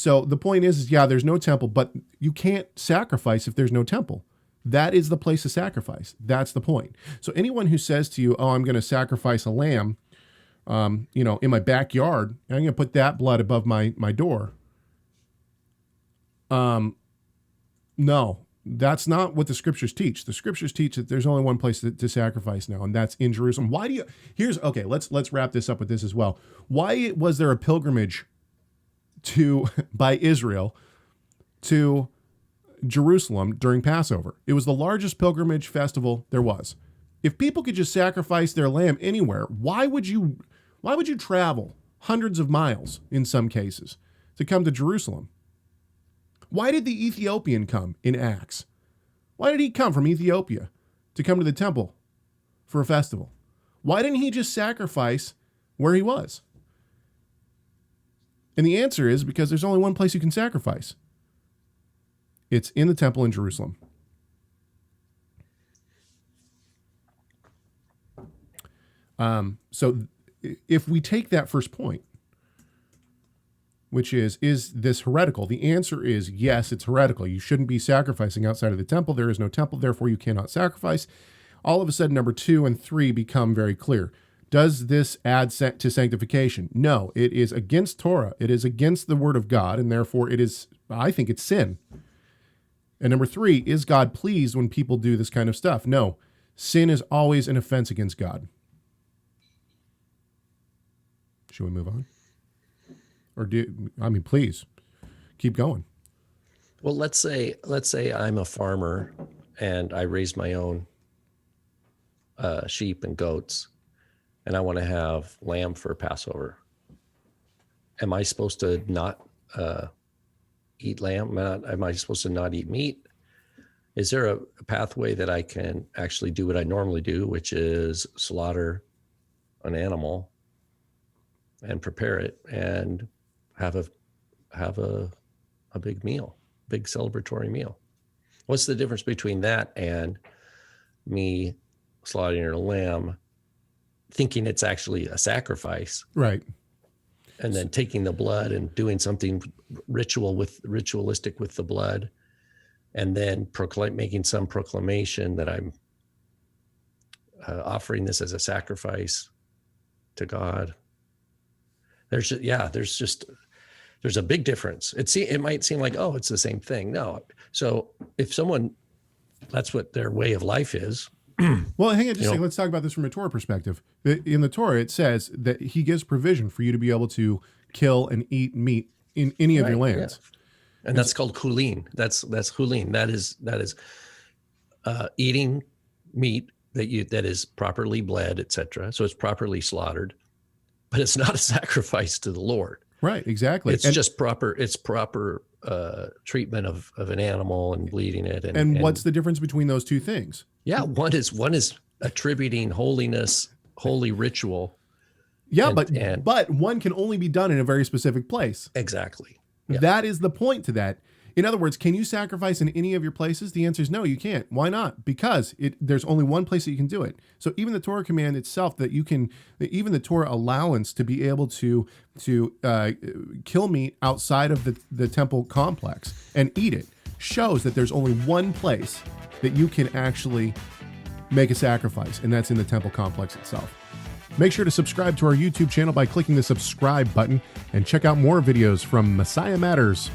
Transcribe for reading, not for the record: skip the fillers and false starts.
So the point is, yeah, there's no temple, but you can't sacrifice if there's no temple. That is the place to sacrifice. That's the point. So anyone who says to you, oh, I'm going to sacrifice a lamb, in my backyard, and I'm going to put that blood above my door. No, that's not what the scriptures teach. The scriptures teach that there's only one place to sacrifice now, and that's in Jerusalem. Let's wrap this up with this as well. Why was there a pilgrimage by Israel to Jerusalem during Passover? It was the largest pilgrimage festival there was. If people could just sacrifice their lamb anywhere, why would you travel hundreds of miles in some cases to come to Jerusalem? Why did the Ethiopian come in Acts? Why did he come from Ethiopia to come to the temple for a festival? Why didn't he just sacrifice where he was? And the answer is because there's only one place you can sacrifice. It's in the temple in Jerusalem. So if we take that first point, which is this heretical? The answer is yes, it's heretical. You shouldn't be sacrificing outside of the temple. There is no temple, therefore you cannot sacrifice. All of a sudden, number 2 and 3 become very clear. Does this add to sanctification? No, it is against Torah. It is against the word of God, and therefore I think it's sin. And number 3, is God pleased when people do this kind of stuff? No, sin is always an offense against God. Should we move on? Or please keep going. Well, let's say I'm a farmer and I raise my own sheep and goats, and I want to have lamb for Passover. Am I supposed to not eat lamb? Am I supposed to not eat meat? Is there a pathway that I can actually do what I normally do, which is slaughter an animal and prepare it and have a big meal, big celebratory meal? What's the difference between that and me slaughtering a lamb, thinking it's actually a sacrifice, right? And then taking the blood and doing something ritualistic with the blood, and then making some proclamation that I'm offering this as a sacrifice to God. There's a big difference. It might seem like, oh, it's the same thing. No. So if someone, that's what their way of life is. Well, hang on just a second. Let's talk about this from a Torah perspective. In the Torah, it says that he gives provision for you to be able to kill and eat meat in any of your lands. Yeah. And that's called hulin. That's hulin. That is eating meat that is properly bled, etc. So it's properly slaughtered, but it's not a sacrifice to the Lord. Right, exactly. It's just proper treatment of an animal and bleeding it. And what's the difference between those two things? Yeah, one is attributing holiness, holy ritual. Yeah, but one can only be done in a very specific place. Exactly. Yeah. That is the point to that. In other words, can you sacrifice in any of your places? The answer is no, you can't. Why not? Because there's only one place that you can do it. So even the Torah command itself even the Torah allowance to be able to kill meat outside of the temple complex and eat it shows that there's only one place that you can actually make a sacrifice, and that's in the temple complex itself. Make sure to subscribe to our YouTube channel by clicking the subscribe button and check out more videos from Messiah Matters.